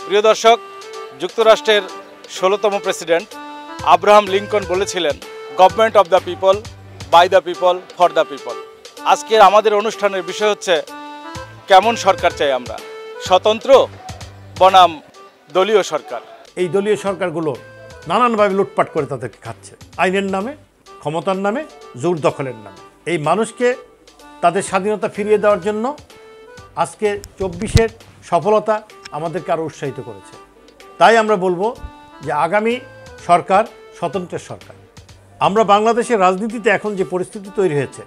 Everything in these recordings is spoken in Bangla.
প্রিয় দর্শক, যুক্তরাষ্ট্রের 16তম প্রেসিডেন্ট আব্রাহাম লিঙ্কন বলেছিলেন, government of the people, by the people, for the people. আজকের আমাদের অনুষ্ঠানের বিষয় হচ্ছে কেমন সরকার চাই আমরা, স্বতন্ত্র বনাম দলীয় সরকার। এই দলীয় সরকারগুলো নানানভাবে লুটপাট করে তাদেরকে খাচ্ছে, আইনের নামে, ক্ষমতার নামে, জোর দখলের নামে। এই মানুষকে তাদের স্বাধীনতা ফিরিয়ে দেওয়ার জন্য আজকে 24-এর সফলতা আমাদেরকে আরও উৎসাহিত করেছে। তাই আমরা বলবো যে আগামী সরকার স্বতন্ত্রের সরকার। আমরা বাংলাদেশের রাজনীতিতে এখন যে পরিস্থিতি তৈরি হয়েছে,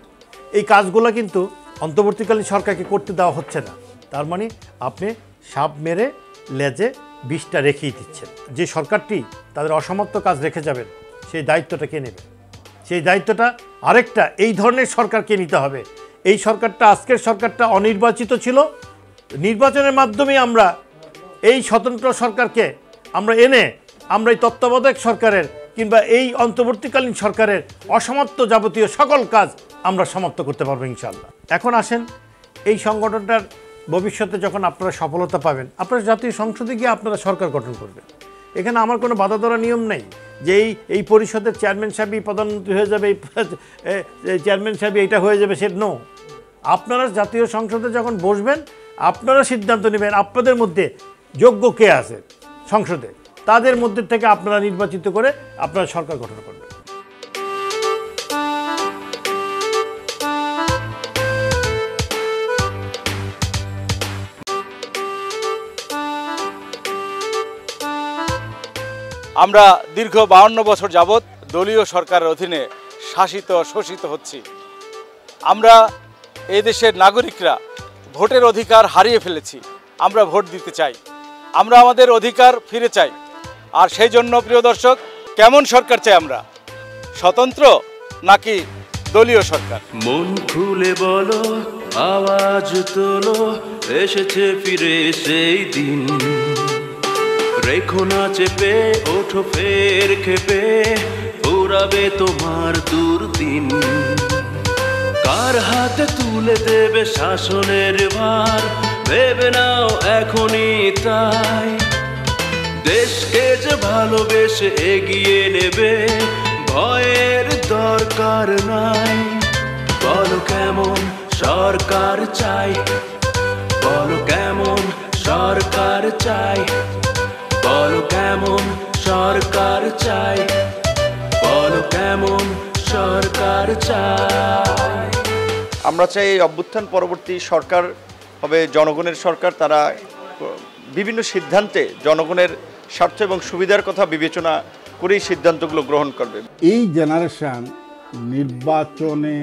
এই কাজগুলো কিন্তু অন্তর্বর্তীকালীন সরকারকে করতে দেওয়া হচ্ছে না। তার মানে আপনি সাপ মেরে লেজে বিষটা রেখেই দিচ্ছেন। যে সরকারটি তাদের অসমাপ্ত কাজ রেখে যাবেন, সেই দায়িত্বটা কে নেবে? সেই দায়িত্বটা আরেকটা এই ধরনের সরকারকে নিতে হবে। এই সরকারটা, আজকের সরকারটা অনির্বাচিত ছিল। নির্বাচনের মাধ্যমে আমরা এই স্বতন্ত্র সরকারকে আমরা এনে আমরা এই তত্ত্বাবধায়ক সরকারের কিংবা এই অন্তর্বর্তীকালীন সরকারের অসমাপ্ত যাবতীয় সকল কাজ আমরা সমাপ্ত করতে পারবো ইনশাআল্লাহ। এখন আসেন, এই সংগঠনটার ভবিষ্যতে যখন আপনারা সফলতা পাবেন, আপনারা জাতীয় সংসদে গিয়ে আপনারা সরকার গঠন করবেন। এখানে আমার কোনো বাধা ধরা নিয়ম নেই যে এই পরিষদের চেয়ারম্যান সাহেবই প্রধানমন্ত্রী হয়ে যাবে, এই চেয়ারম্যান সাহেবই এইটা হয়ে যাবে, সে নো। আপনারা জাতীয় সংসদে যখন বসবেন, আপনারা সিদ্ধান্ত নেবেন আপনাদের মধ্যে যোগ্য কে আছে সংসদে, তাদের মধ্যে থেকে আপনারা নির্বাচিত করে আপনারা সরকার গঠন করবেন। আমরা দীর্ঘ 52 বছর যাবৎ দলীয় সরকারের অধীনে শাসিত শোষিত হচ্ছি। আমরা এই দেশের নাগরিকরা ভোটের অধিকার হারিয়ে ফেলেছি। আমরা ভোট দিতে চাই, আমরা আমাদের অধিকার ফিরে চাই। আর সেই জন্য প্রিয় দর্শক, কেমন সরকার চাই আমরা, স্বতন্ত্র নাকি দলীয় সরকার? মন খুলে বলো, আওয়াজ তোলো, এসেছে ফিরে সেই দিন। রেখো না চেপে, ওঠো ফের খেপে, পুরাবে তোমার দুর্দিন। কার হাতে তুলে দেবে শাসনের ভার, ভেবে নাও এখনই তাই। দেশকে যে ভালোবেসে এগিয়ে নেবে, ভয়ের দরকার নাই। বলো কেমন সরকার চাই, বলো কেমন সরকার চাই, বলো কেমন সরকার চাই, বলো কেমন সরকার চাই। আমরা চাই এই অভ্যুত্থান পরবর্তী সরকার হবে জনগণের সরকার। তারা বিভিন্ন সিদ্ধান্তে জনগণের স্বার্থ এবং সুবিধার কথা বিবেচনা করেই সিদ্ধান্তগুলো গ্রহণ করবে। এই জেনারেশন নির্বাচনে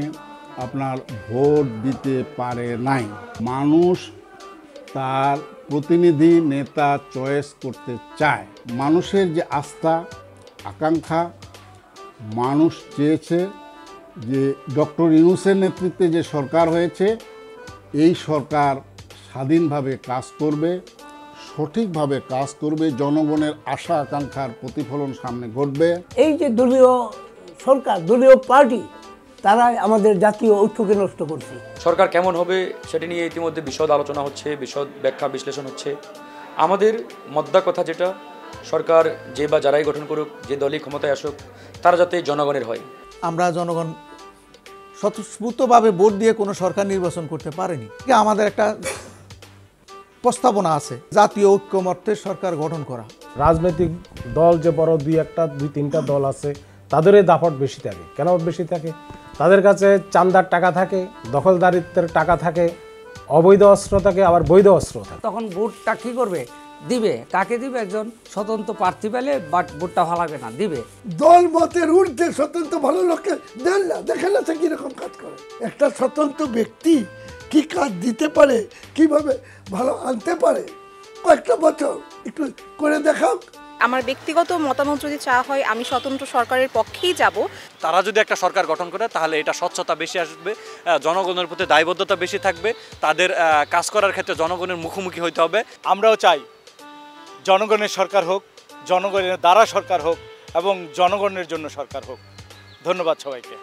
আপনার ভোট দিতে পারে নাই। মানুষ তার প্রতিনিধি নেতা চয়েস করতে চায়। মানুষের যে আস্থা আকাঙ্ক্ষা, মানুষ চেয়েছে যে ডক্টর ইউনূসের নেতৃত্বে যে সরকার হয়েছে, এই সরকার স্বাধীনভাবে কাজ করবে, সঠিকভাবে কাজ করবে, জনগণের আশা আকাঙ্ক্ষার প্রতিফলন সামনে ঘটবে। এই যে দলীয় সরকার, দলীয় পার্টি, তারা আমাদের জাতীয় ঐক্যকে নষ্ট করছে। সরকার কেমন হবে সেটা নিয়ে ইতিমধ্যে বিশদ আলোচনা হচ্ছে, বিশদ ব্যাখ্যা বিশ্লেষণ হচ্ছে। আমাদের মদ্দা কথা যেটা, সরকার যে বা যারাই গঠন করুক, যে দলই ক্ষমতায় আসুক, তারা যাতে জনগণের হয়। আমরা জনগণ স্বতঃস্ফূর্তভাবে ভোট দিয়ে কোনো সরকার নির্বাচন করতে পারেনি। আমাদের একটা প্রস্তাবনা আছে জাতীয় ঐক্যমত্যের সরকার গঠন করা। রাজনৈতিক দল যে বড় দুই তিনটা দল আছে, তাদের এই দাপট বেশি থাকে। কেন বেশি থাকে? তাদের কাছে চাঁদার টাকা থাকে, দখলদারিত্বের টাকা থাকে, অবৈধ অস্ত্র থাকে, আবার বৈধ অস্ত্র থাকে। তখন ভোটটা কী করবে? দিবে। কাকে দিবে? একজন স্বতন্ত্র প্রার্থী পেলে, বাট ভোটটা ভালাবে না, দিবে। দল মতের ঊর্ধ্বে স্বতন্ত্র ভালো লোককে দেন না, দেখেন না সে কীরকম কাজ করে। একটা স্বতন্ত্র ব্যক্তি কি কাজ দিতে পারে, কিভাবে ভালো আনতে পারে, কয়েকটা বছর একটু করে দেখাও। আমার ব্যক্তিগত মতামত যদি চাওয়া হয়, আমি স্বতন্ত্র সরকারের পক্ষেই যাব। তারা যদি একটা সরকার গঠন করে, তাহলে এটা স্বচ্ছতা বেশি আসবে, জনগণের প্রতি দায়বদ্ধতা বেশি থাকবে, তাদের কাজ করার ক্ষেত্রে জনগণের মুখোমুখি হইতে হবে। আমরাও চাই জনগণের সরকার হোক, জনগণের দ্বারা সরকার হোক এবং জনগণের জন্য সরকার হোক। ধন্যবাদ সবাইকে।